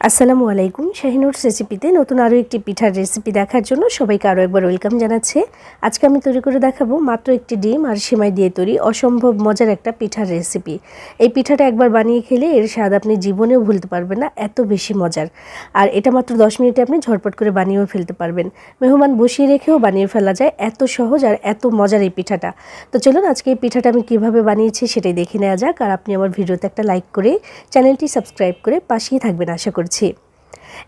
আসসালামু আলাইকুম। শাহিনুরস রেসিপিতে নতুন আরও একটি পিঠার রেসিপি দেখার জন্য সবাইকে আরও একবার ওয়েলকাম জানাচ্ছি। আজকে আমি তৈরি করে দেখাবো মাত্র একটি ডিম আর সেমাই দিয়ে তৈরি অসম্ভব মজার একটা পিঠার রেসিপি। এই পিঠাটা একবার বানিয়ে খেলে এর স্বাদ আপনি জীবনেও ভুলতে পারবেন না, এত বেশি মজার। আর এটা মাত্র 10 মিনিটে আপনি ঝটপট করে বানিয়েও ফেলতে পারবেন। মেহমান বসিয়ে রেখেও বানিয়ে ফেলা যায়, এত সহজ আর এত মজার এই পিঠাটা। তো চলুন আজকে এই পিঠাটা আমি কীভাবে বানিয়েছি সেটাই দেখে নেওয়া যাক। আর আপনি আমার ভিডিওতে একটা লাইক করে চ্যানেলটি সাবস্ক্রাইব করে পাশেই থাকবেন আশা করছি।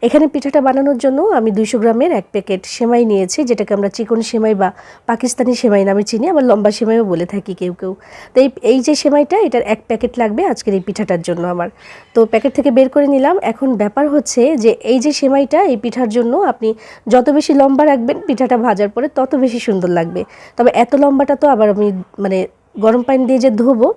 এখানে পিঠাটা বানানোর জন্য আমি 200 গ্রামের এক প্যাকেট সেমাই নিয়েছি, যেটাকে আমরা চিকন সেমাই বা পাকিস্তানি সেমাই নামে চিনি, আবার লম্বা সেমাইও বলে থাকি কেউ কেউ। তো এই যে সেমাইটা, এটার এক প্যাকেট লাগবে আজকের এই পিঠাটার জন্য আমার। তো প্যাকেট থেকে বের করে নিলাম। এখন ব্যাপার হচ্ছে যে এই যে সেমাইটা, এই পিঠার জন্য আপনি যত বেশি লম্বা রাখবেন পিঠাটা ভাজার পরে তত বেশি সুন্দর লাগবে। তবে এত লম্বাটা তো আবার আমি গরম পানি দিয়ে যে ধোবো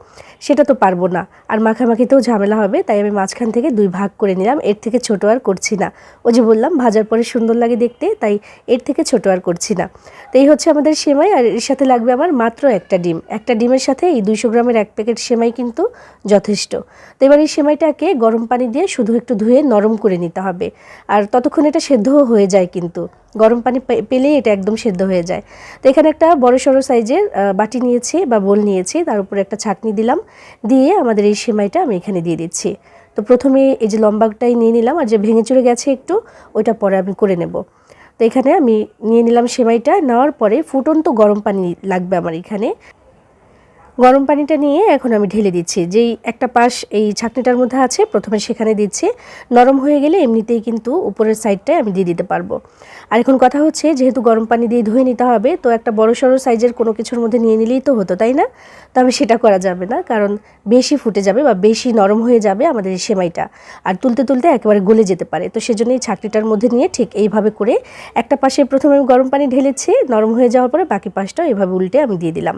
সেটা তো পারবো না, আর মাখামাখিতেও ঝামেলা হবে, তাই আমি মাঝখান থেকে 2 ভাগ করে নিলাম। এর থেকে ছোট আর করছি না। ওই যে বললাম ভাজার পরে সুন্দর লাগে দেখতে, তাই এর থেকে ছোট আর করছি না। তো এই হচ্ছে আমাদের সেমাই, আর এর সাথে লাগবে আমার মাত্র একটা ডিম। একটা ডিমের সাথে এই 200 গ্রামের এক প্যাকেট সেমাই কিন্তু যথেষ্ট। তো এবার এই সেমাইটাকে গরম পানি দিয়ে শুধু একটু ধুয়ে নরম করে নিতে হবে, আর ততক্ষণ এটা সেদ্ধও হয়ে যায়। কিন্তু গরম পানি পেলেই এটা একদম সেদ্ধ হয়ে যায়। তো এখানে একটা বড় সড়ো সাইজের বাটি নিয়েছি বা বোল নিয়েছি, তার উপরে একটা ছাঁকনি দিলাম, দিয়ে আমাদের এই সেমাইটা আমি এখানে দিয়ে দিচ্ছি। তো প্রথমে এই যে লম্বাটাই নিয়ে নিলাম, আর যে ভেঙে চুরে গেছে একটু ওইটা পরে আমি করে নেব। তো এখানে আমি নিয়ে নিলাম সেমাইটা। নেওয়ার পরে ফুটন্ত গরম পানি লাগবে আমার এখানে। গরম পানিটা নিয়ে এখন আমি ঢেলে দিচ্ছি। যেই একটা পাশ এই ছাঁকনিটার মধ্যে আছে প্রথমে সেখানে দিচ্ছি। নরম হয়ে গেলে এমনিতেই কিন্তু উপরের সাইডটায় আমি দিয়ে দিতে পারবো। আর এখন কথা হচ্ছে, যেহেতু গরম পানি দিয়ে ধুয়ে নিতে হবে, তো একটা বড় সড়ো সাইজের কোনো কিছুর মধ্যে নিয়ে নিলেই তো হতো, তাই না? তবে সেটা করা যাবে না, কারণ বেশি ফুটে যাবে বা বেশি নরম হয়ে যাবে আমাদের এই সেমাইটা, আর তুলতে তুলতে একেবারে গলে যেতে পারে। তো সেজন্য এই ছাঁকনিটার মধ্যে নিয়ে ঠিক এইভাবে করে একটা পাশে প্রথমে আমি গরম পানি ঢেলেছি, নরম হয়ে যাওয়ার পরে বাকি পাশটাও এভাবে উল্টে আমি দিয়ে দিলাম।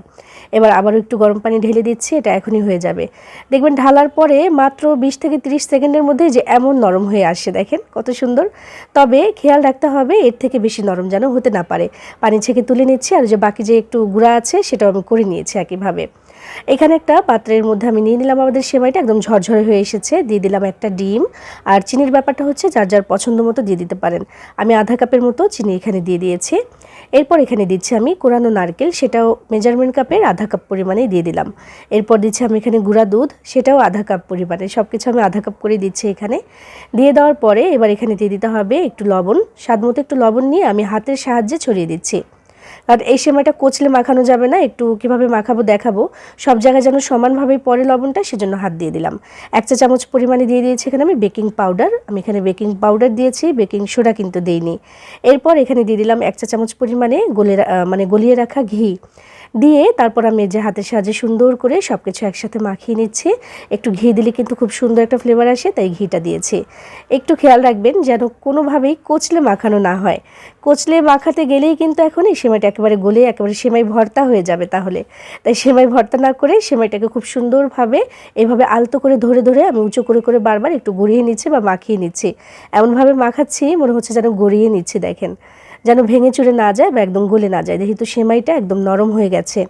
এবার আবারও একটু গরম পানি ঢেলে দিচ্ছি, এটা এখনই হয়ে যাবে। দেখবেন ঢালার পরে মাত্র 20 থেকে 30 সেকেন্ডের মধ্যে যে এমন নরম হয়ে আসছে, দেখেন কত সুন্দর। তবে খেয়াল রাখতে হবে এর থেকে বেশি নরম যেন হতে না পারে। পানি ছেঁকে তুলে নিচ্ছি, আর যে বাকি যে একটু গুঁড়া আছে সেটাও আমি করে নিয়েছি একইভাবে। এখানে একটা পাত্রের মধ্যে আমি নিয়ে নিলাম আমাদের সেমাইটা, একদম ঝরঝরে হয়ে এসেছে। দিয়ে দিলাম একটা ডিম, আর চিনির ব্যাপারটা হচ্ছে যার যার পছন্দ মতো দিয়ে দিতে পারেন। আমি আধা কাপের মতো চিনি এখানে দিয়ে দিয়েছি। এরপর এখানে দিচ্ছি আমি কোরানো নারকেল, সেটাও মেজারমেন্ট কাপের আধা কাপ পরিমাণে দিয়ে দিলাম। এরপর দিচ্ছি আমি এখানে গুঁড়া দুধ, সেটাও আধা কাপ পরিমাণে। সব কিছু আমি আধা কাপ করে দিচ্ছি এখানে। দিয়ে দেওয়ার পরে এবার এখানে দিয়ে দিতে হবে একটু লবণ। স্বাদ মতো একটু লবণ নিয়ে আমি হাতের সাহায্যে ছড়িয়ে দিচ্ছি। আর এই সেমাইটা কচলে মাখানো যাবে না, একটু কিভাবে মাখাবো দেখাবো। সব জায়গায় যেন সমানভাবে পড়ে লবণটা, সেজন্য হাত দিয়ে দিলাম। 1 চা চামচ পরিমাণে দিয়ে দিয়েছি এখানে আমি বেকিং পাউডার। আমি এখানে বেকিং পাউডার দিয়েছি, বেকিং সোডা কিন্তু দেইনি। এরপর এখানে দিয়ে দিলাম 1 চা চামচ পরিমাণে গলিয়ে রাখা ঘি। দিয়ে তারপর আমি যে হাতের সাহায্যে সুন্দর করে সব কিছু একসাথে মাখিয়ে নিচ্ছি। একটু ঘি দিলে কিন্তু খুব সুন্দর একটা ফ্লেভার আসে, তাই ঘিটা দিয়েছি। একটু খেয়াল রাখবেন যেন কোনোভাবেই কচলে মাখানো না হয়। কচলে মাখাতে গেলেই কিন্তু এখন এই সেমাইটা একেবারে গলে একেবারে সেমাই ভর্তা হয়ে যাবে। তাই সেমাই ভর্তা না করে সেমাইটাকে খুব সুন্দরভাবে এভাবে আলতো করে ধরে ধরে আমি উঁচু করে করে বারবার একটু গড়িয়ে নিচ্ছি বা মাখিয়ে নিচ্ছি। এমনভাবে মাখাচ্ছি মনে হচ্ছে যেন গড়িয়ে নিচ্ছি, দেখেন, যেন ভেঙে চুরে না যায় বা একদম গলে না যায়। দেখি তো সেমাইটা একদম নরম হয়ে গেছে।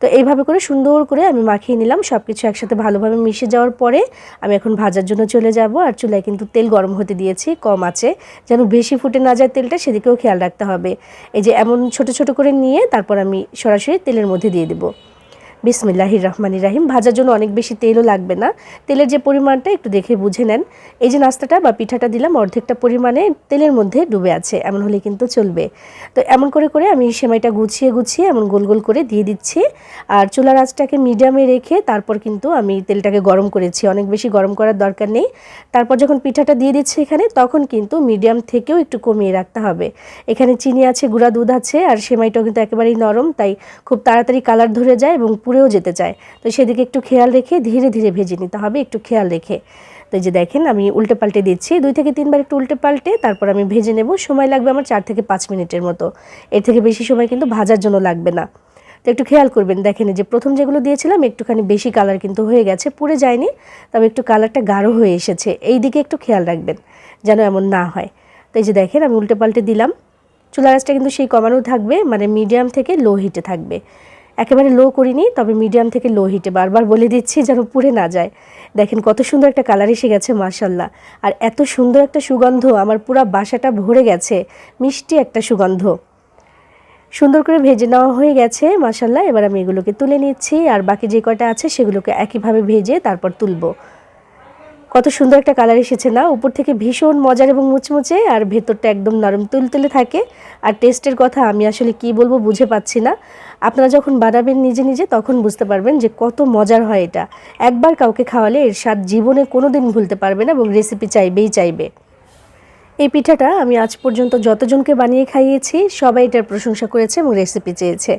তো এইভাবে করে সুন্দর করে আমি মাখিয়ে নিলাম। সব কিছু একসাথে ভালোভাবে মিশে যাওয়ার পরে আমি এখন ভাজার জন্য চলে যাব। আর চুলায় কিন্তু তেল গরম হতে দিয়েছি কম আছে, যেন বেশি ফুটে না যায় তেলটা, সেদিকেও খেয়াল রাখতে হবে। এই যে এমন ছোট ছোট করে নিয়ে তারপর আমি সরাসরি তেলের মধ্যে দিয়ে দেবো। বিসমিল্লাহির রহমানির রহিম। ভাজার জন্য অনেক বেশি তেলও লাগবে না, তেলের যে পরিমাণটা একটু দেখে বুঝে নেন। এই যে নাস্তাটা বা পিঠাটা দিলাম অর্ধেকটা পরিমাণে তেলের মধ্যে ডুবে আছে, এমন হলে কিন্তু চলবে। তো এমন করে করে আমি সেমাইটা গুছিয়ে গুছিয়ে এমন গোল গোল করে দিয়ে দিচ্ছি। আর চুলার আঁচটাকে মিডিয়ামে রেখে তারপর কিন্তু আমি তেলটাকে গরম করেছি, অনেক বেশি গরম করার দরকার নেই। তারপর যখন পিঠাটা দিয়ে দিচ্ছি এখানে, তখন কিন্তু মিডিয়াম থেকেও একটু কমিয়ে রাখতে হবে। এখানে চিনি আছে, গুঁড়া দুধ আছে, আর সেমাইটাও কিন্তু একেবারেই নরম, তাই খুব তাড়াতাড়ি কালার ধরে যায় এবং পুড়েও যেতে চায়। তো সেদিকে একটু খেয়াল রেখে ধীরে ধীরে ভেজে নিতে হবে, একটু খেয়াল রেখে। তো এই যে দেখেন আমি উল্টে পাল্টে দিচ্ছি, 2 থেকে 3 বার একটু উল্টে পাল্টে তারপর আমি ভেজে নেব। সময় লাগবে আমার 4 থেকে 5 মিনিটের মতো, এর থেকে বেশি সময় কিন্তু ভাজার জন্য লাগবে না। তো একটু খেয়াল করবেন, দেখেন যে প্রথম যেগুলো দিয়েছিলাম একটুখানি বেশি কালার কিন্তু হয়ে গেছে, পুড়ে যায়নি, তবে একটু কালারটা গাঢ় হয়ে এসেছে। এই দিকে একটু খেয়াল রাখবেন যেন এমন না হয়। তো এই যে দেখেন আমি উল্টে পাল্টে দিলাম। চুলার আঁচটা কিন্তু সেই কমানো থাকবে, মিডিয়াম থেকে লো হিটে থাকবে। একেবারে লো করিনি, তবে মিডিয়াম থেকে লো হিটে বারবার বলে দিচ্ছি যেন পুড়ে না যায়। দেখেন কত সুন্দর একটা কালার এসে গেছে মাশাআল্লাহ। আর এত সুন্দর একটা সুগন্ধ, আমার পুরো বাসাটা ভরে গেছে, মিষ্টি একটা সুগন্ধ। সুন্দর করে ভেজে নেওয়া হয়ে গেছে মাশাআল্লাহ। এবার আমি এগুলোকে তুলে নিচ্ছি, আর বাকি যে কয়টা আছে সেগুলোকে একইভাবে ভেজে তারপর তুলব। কত সুন্দর একটা কালার এসেছে না, উপর থেকে ভীষণ মজার এবং মুচমুচে, আর ভেতরটা একদম নরম তুলতুলে থাকে। আর টেস্টের কথা আমি আসলে কি বলবো বুঝে পাচ্ছি না। আপনারা যখন বানাবেন নিজে নিজে তখন বুঝতে পারবেন যে কত মজার হয় এটা। একবার কাউকে খাওয়ালে এর স্বাদ জীবনে কোনোদিন ভুলতে পারবে না এবং রেসিপি চাইবেই চাইবে। এই পিঠাটা আমি আজ পর্যন্ত যতজনকে বানিয়ে খাইয়েছি সবাই এটার প্রশংসা করেছে এবং রেসিপি চেয়েছে।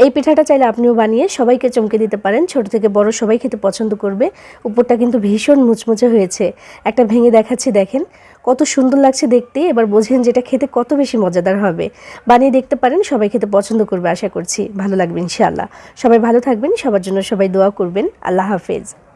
এই পিঠাটা চাইলে আপনিও বানিয়ে সবাইকে চমকে দিতে পারেন, ছোট থেকে বড় সবাই খেতে পছন্দ করবে। উপরটা কিন্তু ভীষণ মুচমুচে হয়েছে। একটা ভেঙে দেখাচ্ছি, দেখেন কত সুন্দর লাগছে দেখতে। এবার বোঝেন যেটা খেতে কত বেশি মজাদার হবে। বানিয়ে দেখতে পারেন, সবাই খেতে পছন্দ করবে, আশা করছি ভালো লাগবে ইনশাআল্লাহ। সবাই ভালো থাকবেন, সবার জন্য সবাই দোয়া করবেন। আল্লাহ হাফেজ।